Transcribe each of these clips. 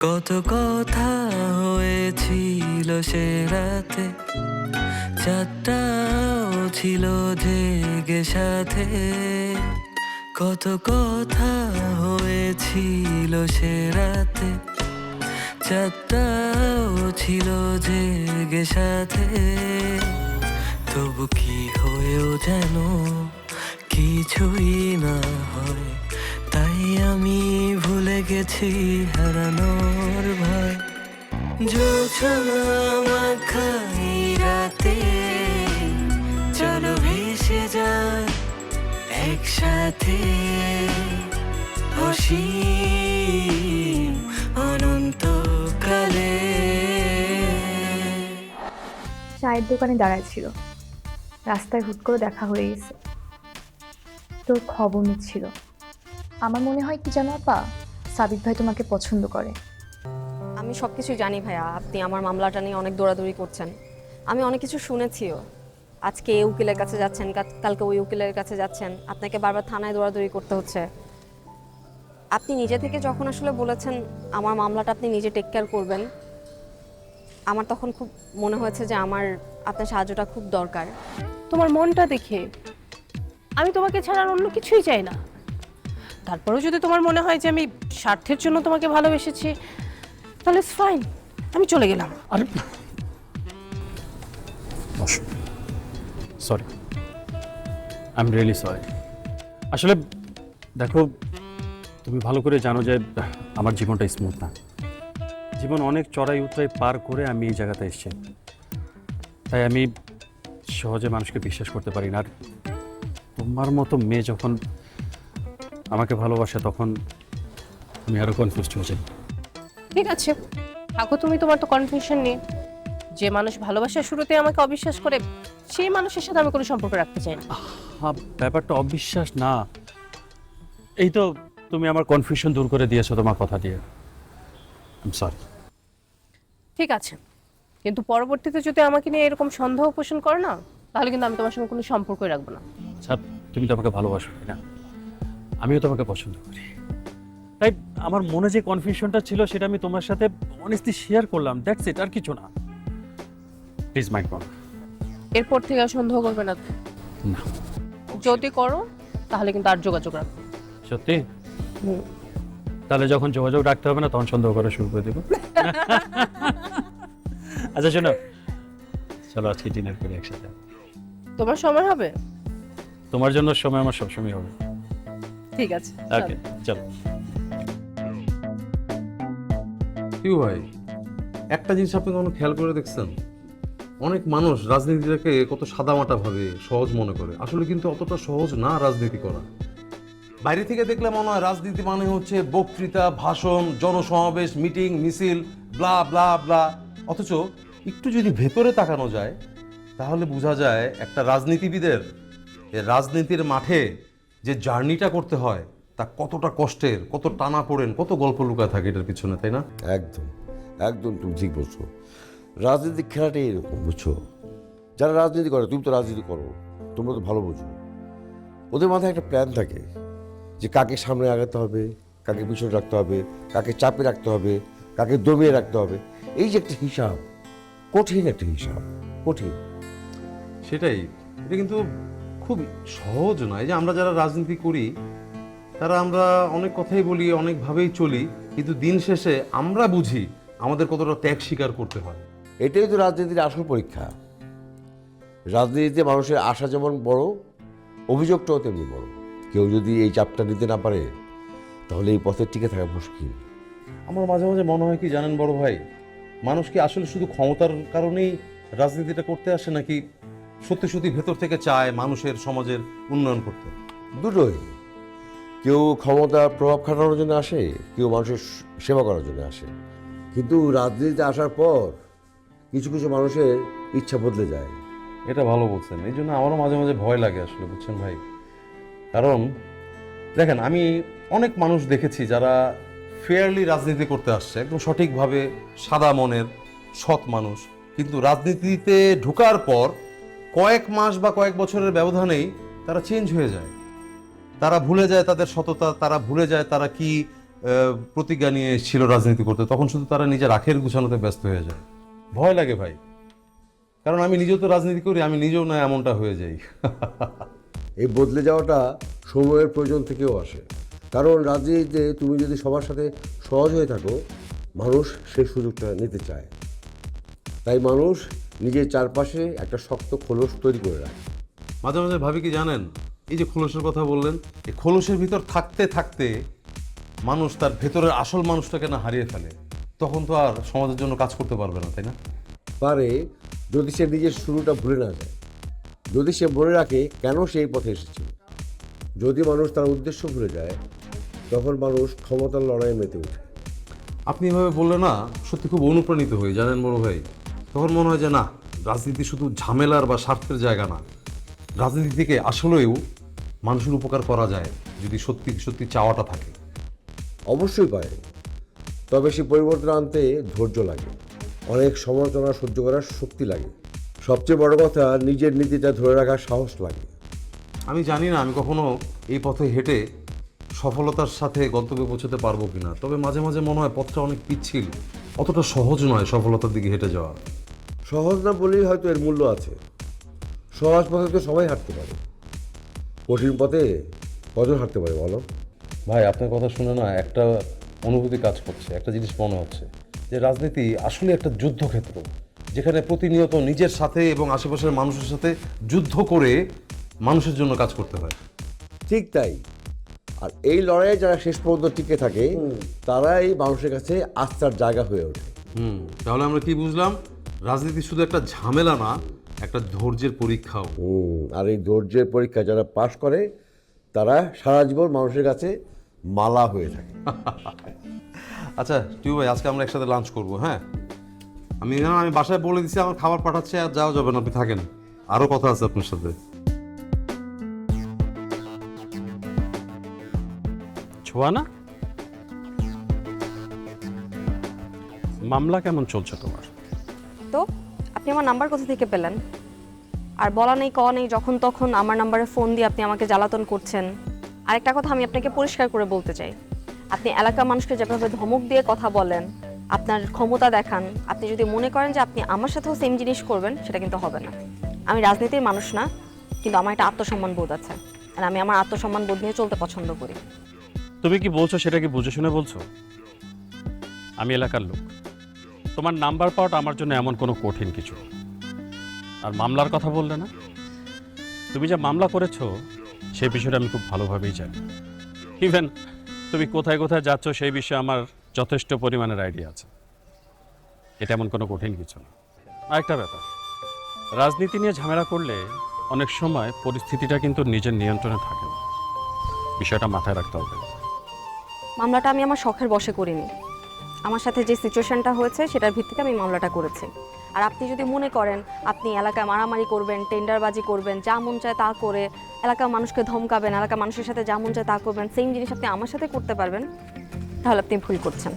কত কথা হয়েছিল সে রাতে, চাঁদটাও ছিল জেগে সাথে। কত কথা হয়েছিল সে রাতে, চাঁদটাও ছিল জেগে সাথে। তবু কি হয়েও যেন কিছুই না হয়, তাই আমি ভুলে গেছি হারানোর ভয়। জোছনা মাখাই রাতে, চলো ভেসে যায় একসাথে, অসীম অনন্তকালে। চায়ের দোকানে দাঁড়ায় ছিল, রাস্তায় হুট করে দেখা হয়ে গেছে। তোর খবর নিচ্ছিল। আমার মনে হয় কি জানো আপা, সাবিত ভাই তোমাকে পছন্দ করে। আমি সব কিছু জানি ভাইয়া, আপনি আমার মামলাটা নিয়ে অনেক দৌড়াদৌড়ি করছেন। আমি অনেক কিছু শুনেছিও। আজকে এই উকিলের কাছে যাচ্ছেন, কালকে ওই উকিলের কাছে যাচ্ছেন, আপনাকে বারবার থানায় দৌড়াদৌড়ি করতে হচ্ছে। আপনি নিজে থেকে যখন আসলে বলেছেন আমার মামলাটা আপনি নিজে টেক কেয়ার করবেন, আমার তখন খুব মনে হয়েছে যে আমার আপনার সাহায্যটা খুব দরকার। তোমার মনটা দেখে আমি তোমাকে ছাড়া আর অন্য কিছুই চাই না। তারপরেও যদি তোমার মনে হয় যে আমি স্বার্থের জন্য তোমাকে ভালোবেসেছি, তাহলে ইটস ফাইন, আমি চলে গেলাম। আরে sorry, I am really sorry. আসলে দেখো, তুমি ভালো করে জানো যে আমার জীবনটা স্মুথ না। জীবন অনেক চড়াই উতরাই পার করে আমি এই জায়গাতে এসেছি। তাই আমি সহজে মানুষকে বিশ্বাস করতে পারি না। আর তোমার মতো মেয়ে যখন আমাকে ভালোবাসে, তখন আমি আরও কনফিউজড হয়ে যাই। ঠিক আছে, থাকো তুমি তোমার তো কনফিউশন নিয়ে। যে মানুষ ভালোবাসার শুরুতে আমাকে অবিশ্বাস করে, সেই মানুষের সাথে আমি কোনো সম্পর্ক রাখতে চাই না। হ্যাঁ, ব্যাপারটা অবিশ্বাস না। এই তো তুমি আমার কনফিউশন দূর করে দিয়েছো তোমার কথা দিয়ে। I am sorry. ঠিক আছে, কিন্তু পরবর্তীতে যদি আমাকে নিয়ে এরকম সন্দেহ পোষণ করো না, তাহলে কিন্তু আমি তোমার সঙ্গে কোনো সম্পর্কই রাখবো না। আচ্ছা, তুমি তো আমাকে ভালোবাসো, তাই না? আমিও তোমাকে পছন্দ করি। তাই আমার মনে যে কনফিউশনটা ছিল সেটা আমি তোমার সাথে অনেস্টলি শেয়ার করলাম, দ্যাটস ইট, আর কিছু না। প্লিজ মাইন্ড করো এরপর থেকে আর সন্দেহ করবে না। না। যদি করো তাহলে কিন্তু আর যোগাযোগ রাখবো। সত্যি? তাহলে যখন যোগাযোগ রাখতে হবে না, তখন সন্দেহ করা শুরু করে দেবো। আচ্ছা শোনো, চলো আজকে ডিনার করি একসাথে। তোমার সময় হবে? তোমার জন্য সময় আমার সবসময় হবে। ঠিক আছে, ওকে, চলো। কি ভাই, একটা জিনিস আপনি কখনো খেয়াল করে দেখছেন? অনেক মানুষ রাজনীতিটাকে কত সাদামাটা ভাবে সহজ মনে করে, আসলে কিন্তু অতটা সহজ না রাজনীতি করা। বাইরে থেকে দেখলে মনে হয় রাজনীতি মানে হচ্ছে বক্তৃতা, ভাষণ, জনসমাবেশ, মিটিং, মিছিল, ব্লা ব্লা ব্লা। অথচ একটু যদি ভেতরে তাকানো যায়, তাহলে বোঝা যায় একটা রাজনীতিবিদের রাজনীতির মাঠে যে জার্নিটা করতে হয় তা কতটা কষ্টের, কত টানা পড়েন, কত গল্প লুকায় থাকে এটার পিছনে, তাই না? একদম একদম তুমি ঠিক বলছো। রাজনীতিক খেলাটাই এরকম, বুঝছো? যারা রাজনীতি করে, তুমি তো রাজনীতি করো, তোমরা তো ভালো বুঝো। ওদের মাথায় একটা প্ল্যান থাকে যে কাকে সামনে আগাতে হবে, কাকে পিছনে রাখতে হবে, কাকে চাপে রাখতে হবে, কাকে দমিয়ে রাখতে হবে। এই যে একটা হিসাব, কঠিন একটা হিসাব, কঠিন। সেটাই, এটা কিন্তু খুব সহজ নয়। যে আমরা যারা রাজনীতি করি তারা আমরা অনেক কথাই বলি, অনেকভাবেই চলি, কিন্তু দিন শেষে আমরা বুঝি আমাদের কতটা ত্যাগ স্বীকার করতে হয়। এটাই তো রাজনীতির আসল পরীক্ষা। রাজনীতিতে মানুষের আশা যেমন বড়, অভিযোগটাও তেমনি বড়। কেউ যদি এই চাপটা নিতে না পারে, তাহলে এই পথে টিকে থাকা মুশকিল। আমার মাঝে মাঝে মনে হয় কি জানেন বড় ভাই, মানুষ কি আসলে শুধু ক্ষমতার কারণেই রাজনীতিটা করতে আসে, নাকি সত্যি সত্যি ভেতর থেকে চায় মানুষের, সমাজের উন্নয়ন করতে? দুটোই। কেউ ক্ষমতা প্রভাব খাটানোর জন্য আসে, কেউ মানুষের সেবা করার জন্য আসে। কিন্তু রাজনীতিতে আসার পর কিছু কিছু মানুষের ইচ্ছা বদলে যায়। এটা ভালো বলছেন। এই জন্য আমারও মাঝে মাঝে ভয় লাগে আসলে, বুঝছেন ভাই। কারণ দেখেন, আমি অনেক মানুষ দেখেছি যারা ফেয়ারলি রাজনীতি করতে আসছে, একদম সঠিকভাবে, সাদা মনের, সৎ মানুষ, কিন্তু রাজনীতিতে ঢোকার পর কয়েক মাস বা কয়েক বছরের ব্যবধানেই তারা চেঞ্জ হয়ে যায়। তারা ভুলে যায় তাদের সততা, তারা ভুলে যায় তারা কি প্রতিজ্ঞা নিয়ে এসেছিল রাজনীতি করতে, তখন শুধু তারা নিজের আখের গুছানোতে ব্যস্ত হয়ে যায়। ভয় লাগে ভাই, কারণ আমি নিজেও তো রাজনীতি করি, আমি নিজেও না এমনটা হয়ে যাই। এই বদলে যাওয়াটা সময়ের প্রয়োজন থেকেও আসে, কারণ রাজনীতিতে তুমি যদি সবার সাথে সহজ হয়ে থাকো, মানুষ সেই সুযোগটা নিতে চায়। তাই মানুষ নিজের চারপাশে একটা শক্ত খোলস তৈরি করে রাখে। মাঝে মাঝে ভাবি কি জানেন, এই যে খোলসের কথা বললেন, এই খোলসের ভিতর থাকতে থাকতে মানুষ তার ভেতরের আসল মানুষটাকে না হারিয়ে ফেলে, তখন তো আর সমাজের জন্য কাজ করতে পারবে না, তাই না? পারে, যদি সে নিজের শুরুটা ভুলে না যায়, যদি সে মনে রাখে কেন সে এই পথে এসেছিল। যদি মানুষ তার উদ্দেশ্য ভুলে যায়, তখন মানুষ ক্ষমতার লড়াইয়ে মেতে ওঠে। আপনি এভাবে বললে না সত্যি খুব অনুপ্রাণিত হই, জানেন বড় ভাই। তখন মনে হয় যে না, রাজনীতি শুধু ঝামেলার বা স্বার্থের জায়গা না, রাজনীতি থেকে আসলেও মানুষের উপকার করা যায় যদি সত্যি সত্যি চাওয়াটা থাকে। অবশ্যই পারে, তবে সে পরিবর্তন আনতে ধৈর্য লাগে, অনেক সমালোচনা সহ্য করার শক্তি লাগে, সবচেয়ে বড় কথা নিজের নীতিটা ধরে রাখার সাহস লাগে। আমি জানি না আমি কখনো এই পথে হেঁটে সফলতার সাথে গন্তব্যে পৌঁছতে পারবো কিনা, তবে মাঝে মাঝে মনে হয় পথটা অনেক পিচ্ছিল, অতটা সহজ নয় সফলতার দিকে হেঁটে যাওয়া। সহজ না বলেই হয়তো এর মূল্য আছে। সহজ পথে তো সবাই হাঁটতে পারে, কঠিন পথে কজন হাঁটতে পারে বলো? ভাই, আপনার কথা শুনে না একটা অনুভূতি কাজ করছে, একটা জিনিস মনে হচ্ছে যে রাজনীতি আসলে একটা যুদ্ধক্ষেত্র, যেখানে প্রতিনিয়ত নিজের সাথে এবং আশেপাশের মানুষের সাথে যুদ্ধ করে মানুষের জন্য কাজ করতে হয়। ঠিক তাই। আর এই লড়াইয়ে যারা শেষ পর্যন্ত টিকে থাকে, তারাই মানুষের কাছে আস্থার জায়গা হয়ে ওঠে। তাহলে আমরা কি বুঝলাম? রাজনীতি শুধু একটা ঝামেলা না, একটা ধৈর্যের পরীক্ষাও। আর এই ধৈর্যের পরীক্ষা যারা পাশ করে, তারা সারা জীবন মানুষের কাছে মালা হয়ে থাকে। আচ্ছা টিউ ভাই, আজকে আমরা একসাথে লাঞ্চ করবো, হ্যাঁ? আমি বাসায় বলে দিচ্ছি আমার খাবার পাঠাচ্ছে, আর যাওয়া যাবে না, আপনি থাকেন, আরও কথা আছে আপনার সাথে। ছোঁয়া না, মামলা কেমন চলছে তোমার? তো আপনি আমার নাম্বার কোথা থেকে পেলেন? আর বলা নেই ক নেই, যখন তখন আমার নাম্বারে ফোন দিয়ে আপনি আমাকে জ্বালাতন করছেন। আরেকটা কথা আমি আপনাকে পরিষ্কার করে বলতে চাই, আপনি এলাকার মানুষকে যেভাবে ধমক দিয়ে কথা বলেন, আপনার ক্ষমতা দেখান, আপনি যদি মনে করেন যে আপনি আমার সাথেও সেম জিনিস করবেন, সেটা কিন্তু হবে না। আমি রাজনীতির মানুষ না, কিন্তু আমার একটা আত্মসম্মান বোধ আছে, আর আমি আমার আত্মসম্মান বোধ নিয়ে চলতে পছন্দ করি। তুমি কি বলছো সেটা কি বুঝে শুনে বলছো? আমি এলাকার লোক, তোমার নাম্বার পাওয়াটা আমার জন্য এমন কোনো কঠিন কিছু না। আর মামলার কথা বললে না, তুমি যা মামলা করেছো সেই বিষয়টা আমি খুব ভালোভাবেই জানি। ইভেন তুমি কোথায় কোথায় যাচ্ছ সেই বিষয়ে আমার যথেষ্ট পরিমাণের আইডিয়া আছে। এটা এমন কোনো কঠিন কিছু না। আরেকটা ব্যাপার, রাজনীতি নিয়ে ঝামেলা করলে অনেক সময় পরিস্থিতিটা কিন্তু নিজের নিয়ন্ত্রণে থাকে না, বিষয়টা মাথায় রাখতে হবে। মামলাটা আমি আমার শখের বশে করিনি, আমার সাথে যে সিচুয়েশনটা হয়েছে সেটার ভিত্তিতে আমি মামলাটা করেছি। আর আপনি যদি মনে করেন আপনি এলাকায় মারামারি করবেন, টেন্ডারবাজি করবেন, যা মন চায় তা করে এলাকার মানুষকে ধমকাবেন, এলাকার মানুষের সাথে যা মন চায় তা করবেন, সেম জিনিস আপনি আমার সাথে করতে পারবেন, তাহলে আপনি ভুল করছেন।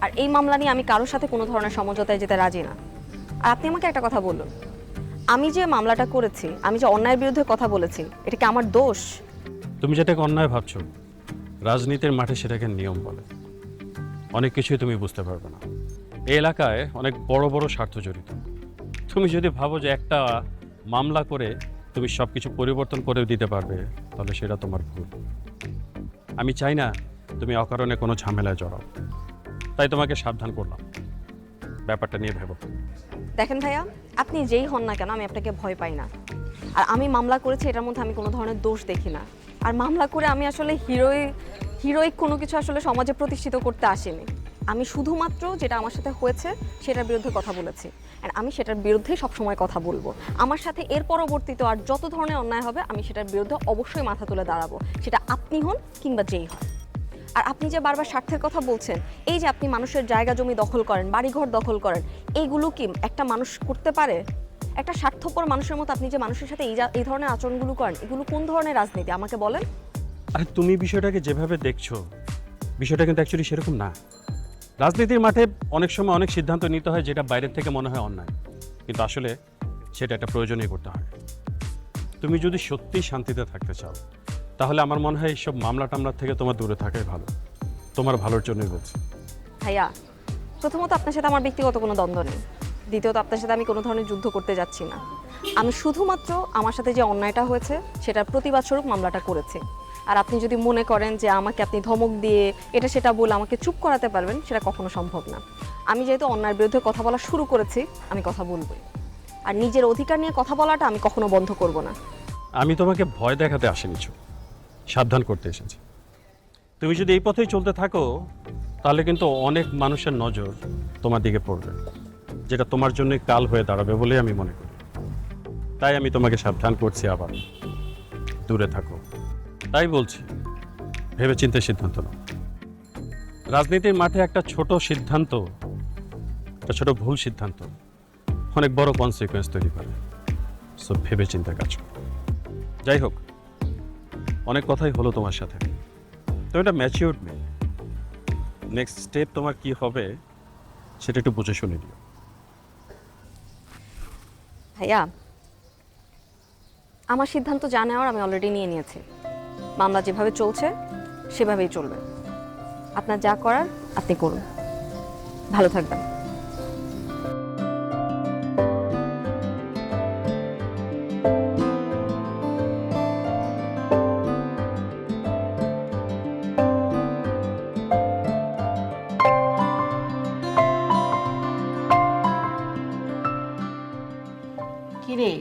আর এই মামলা নিয়ে আমি কারোর সাথে কোনো ধরনের সমঝোতায় যেতে রাজি না। আর আপনি আমাকে একটা কথা বলুন, আমি যে মামলাটা করেছি, আমি যে অন্যায়ের বিরুদ্ধে কথা বলেছি, এটা কি আমার দোষ? তুমি যেটাকে অন্যায় ভাবছো, রাজনীতির মাঠে সেটাকে নিয়ম বলে। অনেক কিছুই তুমি বুঝতে পারবে না। এই এলাকায় অনেক বড় বড় স্বার্থ জড়িত। তুমি যদি ভাবো যে একটা মামলা করে তুমি সব কিছু পরিবর্তন করে দিতে পারবে, তাহলে সেটা তোমার ভুল। আমি চাই না তুমি অকারণে কোনো ঝামেলায় জড়াও, তাই তোমাকে সাবধান করলাম, ব্যাপারটা নিয়ে ভেবো। দেখেন ভাইয়া, আপনি যেই হন না কেন, আমি আপনাকে ভয় পাই না। আর আমি মামলা করেছি, এটার মধ্যে আমি কোনো ধরনের দোষ দেখি না। আর মামলা করে আমি আসলে হিরোইক কোনো কিছু আসলে সমাজে প্রতিষ্ঠিত করতে আসিনি। আমি শুধুমাত্র যেটা আমার সাথে হয়েছে সেটার বিরুদ্ধে কথা বলেছি, আর আমি সেটার বিরুদ্ধেই সবসময় কথা বলবো। আমার সাথে এর পরবর্তীতে আর যত ধরনের অন্যায় হবে, আমি সেটার বিরুদ্ধে অবশ্যই মাথা তুলে দাঁড়াবো, সেটা আপনি হন কিংবা যেই হন। আর আপনি যে বারবার স্বার্থের কথা বলছেন, এই যে আপনি মানুষের জায়গা জমি দখল করেন, বাড়িঘর দখল করেন, এইগুলো কি একটা মানুষ করতে পারে? একটা স্বার্থপর মানুষের মতো আপনি যে মানুষের সাথে এই ধরনের আচরণগুলো করেন, এগুলো কোন ধরনের রাজনীতি আমাকে বলেন? আরে তুমি বিষয়টাকে যেভাবে দেখছো, বিষয়টা কিন্তু অ্যাকচুয়ালি সেরকম না। রাজনীতির মাঠে অনেক সময় অনেক সিদ্ধান্ত নিতে হয় যেটা বাইরের থেকে মনে হয় অন্যায়, কিন্তু আসলে সেটা একটা প্রয়োজনীয় করতে হয়। তুমি যদি সত্যিই শান্তিতে থাকতে চাও, তাহলে আমার মনে হয় এইসব মামলা টামলার থেকে তোমার দূরে থাকাই ভালো। তোমার ভালোর জন্যই বলছি। ভাইয়া, প্রথমত আপনার সাথে আমার ব্যক্তিগত কোনো দ্বন্দ্ব নেই, দ্বিতীয়ত আপনার সাথে আমি কোনো ধরনের যুদ্ধ করতে যাচ্ছি না। আমি শুধুমাত্র আমার সাথে যে অন্যায়টা হয়েছে সেটার প্রতিবাদ স্বরূপ মামলাটা করেছি। আর আপনি যদি মনে করেন যে আমাকে আপনি ধমক দিয়ে এটা সেটা বলে আমাকে চুপ করাতে পারবেন, সেটা কখনো সম্ভব না। আমি যেহেতু অন্যায়ের বিরুদ্ধে কথা বলা শুরু করেছি, আমি কথা বলবই। আর নিজের অধিকার নিয়ে কথা বলাটা আমি কখনো বন্ধ করব না। আমি তোমাকে ভয় দেখাতে আসিনি, সাবধান করতে এসেছি। তুমি যদি এই পথেই চলতে থাকো তাহলে কিন্তু অনেক মানুষের নজর তোমার দিকে পড়বে, যেটা তোমার জন্য কাল হয়ে দাঁড়াবে বলে আমি মনে করি। তাই আমি তোমাকে সাবধান করছি, আবার দূরে থাকো। তাই বলছি, ভেবেচিন্তে সিদ্ধান্ত নাও। রাজনীতির মাঠে একটা ছোট সিদ্ধান্ত, একটা ছোট ভুল সিদ্ধান্ত অনেক বড় কনসিকুয়েন্স তৈরি করে। সো ভেবেচিন্তে কাজ করো। যাই হোক, অনেক কথাই হলো তোমার সাথে। তো এটা ম্যাচিউরড মেয়ে, নেক্সট স্টেপ তোমার কি হবে সেটা একটু বুঝে শুনে দিও। ভাইয়া, আমার সিদ্ধান্ত যা নেওয়ার আমি অলরেডি নিয়ে নিয়েছি। মামলা যেভাবে চলছে সেভাবেই চলবে। আপনার যা করার আপনি করুন। ভালো থাকবেন। কিরে,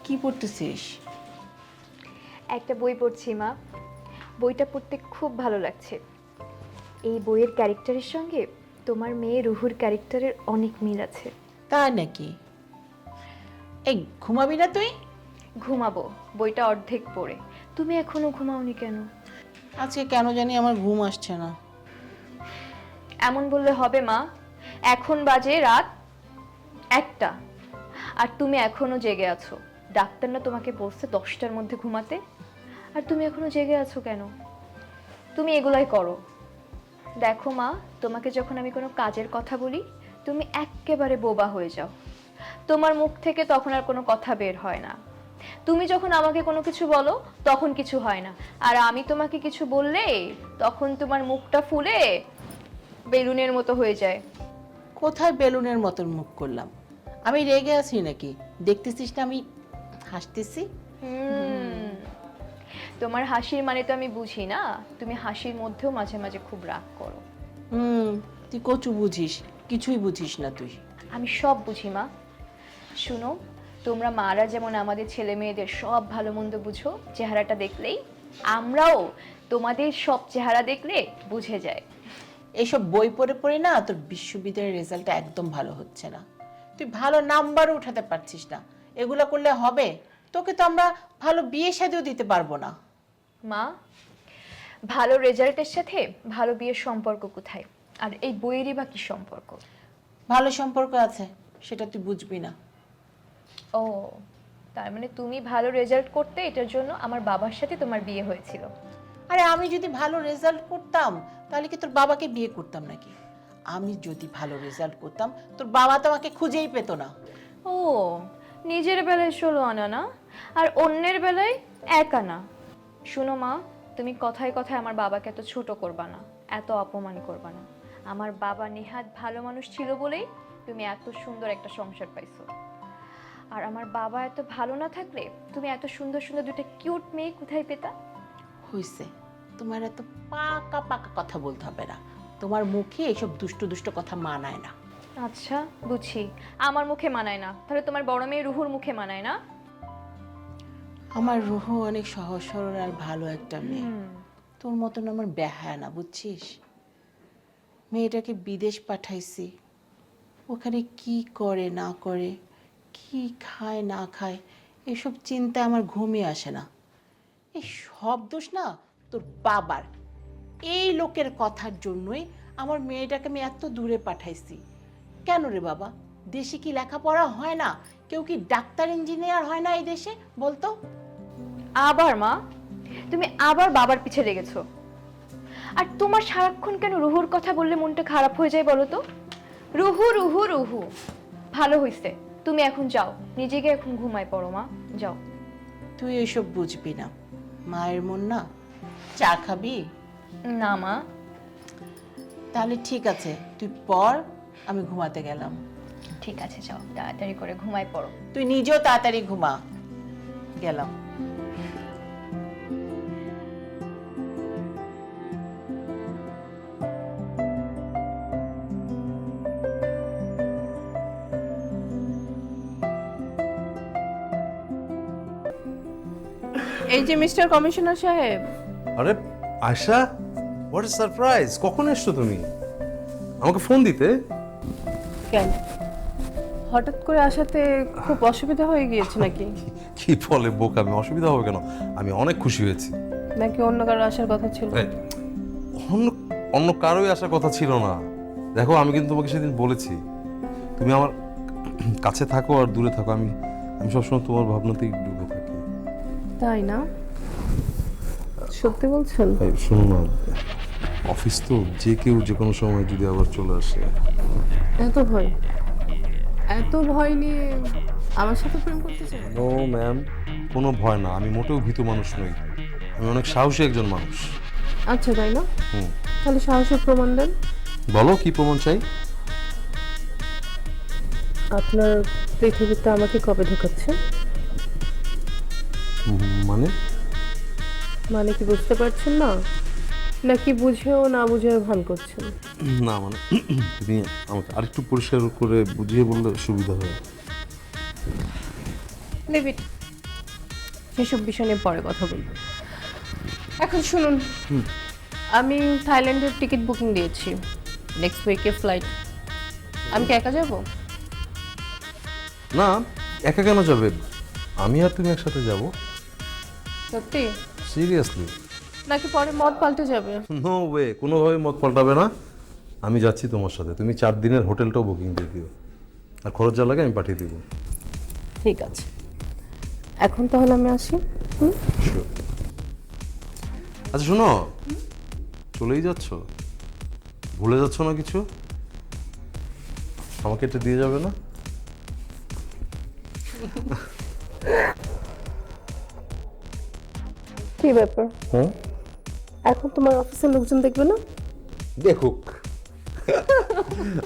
কি পড়তেছিস? একটা বই পড়ছি মা, বইটা পড়তে খুব ভালো লাগছে। এই বইয়ের ক্যারেক্টারের সঙ্গে তোমার মেয়ে রুহুর ক্যারেক্টারের অনেক মিল আছে। তাই নাকি? এই ঘুমাবি না তুই? ঘুমাবো, বইটা অর্ধেক পড়ে। তুমি এখনো ঘুমাওনি কেন? আজকে কেন জানি আমার ঘুম আসছে না। এমন বললে হবে মা, এখন বাজে রাত 1টা আর তুমি এখনো জেগে আছো। ডাক্তার না তোমাকে বলছে 10টার মধ্যে ঘুমাতে, আর তুমি এখনো জেগে আছো কেন? তুমি এগুলাই করো। দেখো মা, তোমাকে যখন আমি কোনো কাজের কথা বলি তুমি এক্কেবারে বোবা হয়ে যাও। তোমার মুখ থেকে তখন আর কোনো কথা বের হয় না। তুমি যখন আমাকে কোনো কিছু বলো তখন কিছু হয় না, আর আমি তোমাকে কিছু বললে তখন তোমার মুখটা ফুলে বেলুনের মতো হয়ে যায়। কোথায় বেলুনের মতন মুখ করলাম? আমি রেগে আছি নাকি? দেখতেছিস না আমি হাসতেছি? তোমার হাসির মানে তো আমি বুঝি না। তুমি হাসির মধ্যেও মাঝে মাঝে খুব রাগ করো। তুই কচু বুঝিস, কিছুই বুঝিস না তুই। আমি সব বুঝি মা। শুনো, তোমরা মারা যেমন আমাদের ছেলে মেয়েদের সব ভালো মন্দ বুঝো চেহারাটা দেখলেই, আমরাও তোমাদের সব চেহারা দেখলে বুঝে যায়। এইসব বই পড়ে পড়ে না তোর বিশ্ববিদ্যালয়ের রেজাল্টটা একদম ভালো হচ্ছে না। তুই ভালো নাম্বারও উঠাতে পারছিস না। এগুলো করলে হবে? তোকে তো আমরা ভালো বিয়ে শাদিও দিতে পারবো না। মা, ভালো রেজাল্টের সাথে ভালো বিয়ের সম্পর্ক কোথায়? আর এই বইয়েরই বা কি সম্পর্ক? ভালো সম্পর্ক আছে, সেটা তুই বুঝবি না। ও, তার মানে তুমি ভালো রেজাল্ট করতে, এটার জন্য আমার বাবার সাথে তোমার বিয়ে হয়েছিল। আরে আমি যদি ভালো রেজাল্ট করতাম তাহলে কি তোর বাবাকে বিয়ে করতাম নাকি? আমি যদি ভালো রেজাল্ট করতাম তোর বাবা তো আমাকে খুঁজেই পেতো না। ও, নিজের বেলায় 16 আনা না, আর অন্যের বেলায় 1 আনা। শুনো মা, তুমি কথায় কথায় আমার বাবাকে এত ছোট করবা না, এত অপমান করবা না। আমার বাবা নেহাত ভালো মানুষ ছিল বলেই তুমি এত সুন্দর একটা সংসার পাইছো। আর আমার বাবা এত ভালো না থাকলে তুমি এত সুন্দর সুন্দর দুটো কিউট মেয়ে কোথায় পেতা? হইছে, তোমার এত পাকা পাকা কথা বলতে হবে না। তোমার মুখে এইসব দুষ্ট দুষ্ট কথা মানায় না। আচ্ছা বুঝি, আমার মুখে মানায় না, তাহলে তোমার বড় মেয়ে রুহুর মুখে মানায় না? আমার রুহু অনেক সহজ সরল আর ভালো একটা মেয়ে, তোর মতন আমার বেহায়া না, বুঝছিস? মেয়েটাকে বিদেশ পাঠাইছি, ওখানে কি করে না করে, কি খায় না খায়, এসব চিন্তা আমার ঘুমই আসে না। এই সব দোষ না তোর বাবার। এই লোকের কথার জন্যই আমার মেয়েটাকে আমি এত দূরে পাঠাইছি। কেন রে বাবা, দেশে কি লেখাপড়া হয় না? কেউ কি ডাক্তার ইঞ্জিনিয়ার হয় না এই দেশে? বলতো। আবার মা, তুমি আবার বাবার পিছে লেগেছো। আর তোমার সারাক্ষণ কেন রুহুর কথা বললে মনটা খারাপ হয়ে যায় বলো তো? রুহু রুহু রুহু। ভালো হইছে, তুমি এখন যাও, নিজেকে এখন ঘুমায় পড়ো মা, যাও। তুই এসব বুঝবি না, মায়ের মন না। চা খাবি? না মা। তাহলে ঠিক আছে, তুই পড়, আমি ঘুমাতে গেলাম। ঠিক আছে, যাও তাড়াতাড়ি করে ঘুমায় পড়ো। তুই নিজেও তাড়াতাড়ি ঘুমা। গেলাম। এই যে মিস্টার কমিশনার সাহেব, আরে আয়শা, হোয়াট ইজ সারপ্রাইজ! কখন এসছো তুমি? আমাকে ফোন দিতে। কেন হঠাৎ করে আসাতে খুব অসুবিধা হয়ে গিয়েছে নাকি? কি বলে বোকামি, অসুবিধা হবে কেন? আমি অনেক খুশি হয়েছি। নাকি অন্য কারো আসার কথা ছিল? এই, অন্য অন্য কারোই আসার কথা ছিল না। দেখো, আমি কিন্তু তোমাকে সেদিন বলেছি, তুমি আমার কাছে থাকো আর দূরে থাকো, আমি আমি সবসময় তোমার ভাবনাতেই ডুবে থাকি। তাই না? সত্যি বলছেন? এই, শোনো না, অফিস তো, যে কেউ যে কোনো সময় যদি আবার চলে আসে। এত ভয়, এত ভয় নিয়ে আমার সাথে প্রেম করতে চাই? নো ম্যাম, কোনো ভয় না, আমি মোটেও ভীতু মানুষ নই, আমি অনেক সাহসী একজন মানুষ। আচ্ছা, তাই না? হুম, তাহলে সাহসের প্রমাণ দেন। বলো কি প্রমাণ চাই? আপনার পৃথিবীতে আমাকে কবে ঢোকাচ্ছেন? মানে মানে কি বুঝতে পারছেন না, নাকি বুঝেও না বুঝেও ভান করছেন? না মানে তুমি আমাকে আরেকটু পরিষ্কার করে বুঝিয়ে বললে সুবিধা হয়। লিভ ইট, সেসব বিষয় নিয়ে পরে কথা বলবো। এখন শুনুন, আমি থাইল্যান্ডের টিকিট বুকিং দিয়েছি, নেক্সট উইকে ফ্লাইট। আমি কি একা যাব? না, একা কেন যাবে? আমি আর তুমি একসাথে যাব। সত্যি? সিরিয়াসলি? নাকি পরে মত পাল্টে যাবে? নো ওয়ে, কোনোভাবে মত পাল্টাবে না। আমি যাচ্ছি তোমার সাথে, তুমি 4 দিনের হোটেলটাও বুকিং দিয়ে দিও, আর খরচ যা লাগে আমি পাঠিয়ে দিব। ঠিক আছে, এখন তাহলে আমি আসি। Sure. আচ্ছা শোনো, চলেই যাচ্ছ? ভুলে যাচ্ছ না কিছু? আমাকে এটা দিয়ে যাবে না? কি ব্যাপার, হ্যাঁ, এখন তোমার অফিসের লোকজন দেখবে না? দেখুক।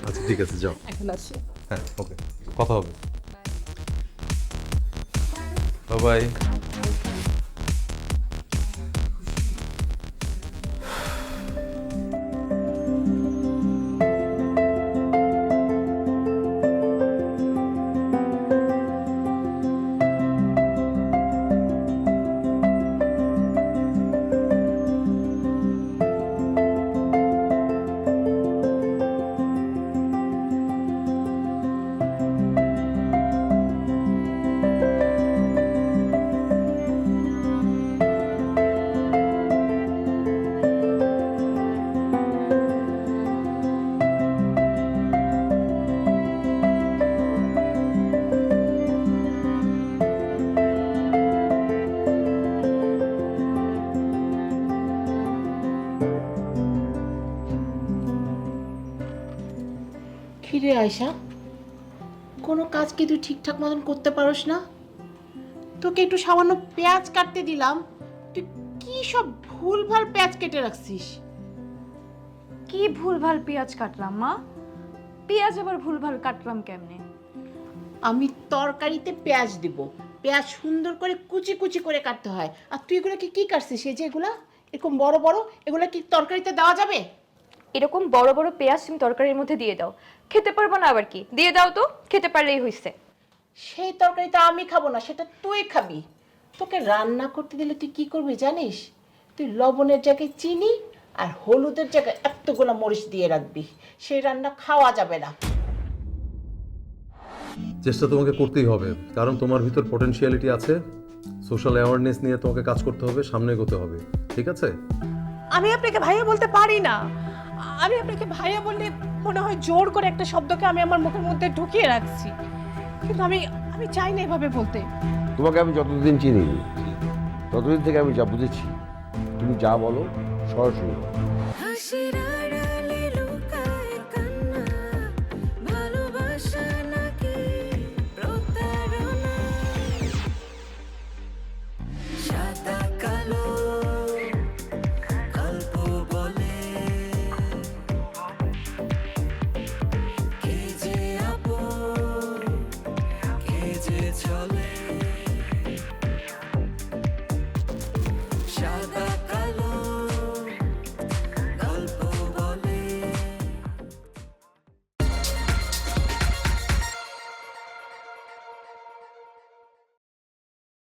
আচ্ছা ঠিক আছে, যাও। এখন আসি। হ্যাঁ, ওকে, কথা হবে। বাই। কিরে আয়শা, কোনো কাজ কি তুই ঠিকঠাক মতন করতে পারোস না? তোকে একটু সামান্য পেঁয়াজ কাটতে দিলাম, তুই কি সব ভুলভাল পেঁয়াজ কেটে রাখছিস। কি ভুলভাল পেঁয়াজ কাটলাম মা? পেঁয়াজ আবার ভুলভাল কাটলাম কেমনে? আমি তরকারিতে পেঁয়াজ দিব, পেঁয়াজ সুন্দর করে কুচি কুচি করে কাটতে হয়, আর তুই এগুলো কি কাটছিস? এই যে এগুলা এরকম বড় বড়, এগুলা কি তরকারিতে দেওয়া যাবে? এরকম বড় বড় পেঁয়াজ তুমি তরকারির মধ্যে দিয়ে দাও, খেতে পারবো না আবার কি? দিয়ে দাও তো, খেতে পারলেই হইছে। সেই তরকারিটা আমি খাবো না, সেটা তুই খাবি। তোকে রান্না করতে দিলে তুই কি করবি জানিস? তুই লবণের জায়গায় চিনি আর হলুদের জায়গায় এতগুলো মরিচ দিয়ে রাখবি, সেই রান্না খাওয়া যাবে না। চেষ্টা তোমাকে করতেই হবে, কারণ তোমার ভিতর পটেনশিয়ালিটি আছে। সোশ্যাল অ্যাওয়ারনেস নিয়ে তোমাকে কাজ করতে হবে, সামনে এগোতে হবে, ঠিক আছে? আমি আপনাকে ভাইয়া বলতে পারি না। আমি আপনাকে ভাইয়া বললে মনে হয় জোর করে একটা শব্দকে আমি আমার মুখের মধ্যে ঢুকিয়ে রাখছি, কিন্তু আমি আমি চাই না এভাবে বলতে। তোমাকে আমি যতদিন চিনি ততদিন থেকে আমি যা বুঝেছি, তুমি যা বলো সরাসরি বলো।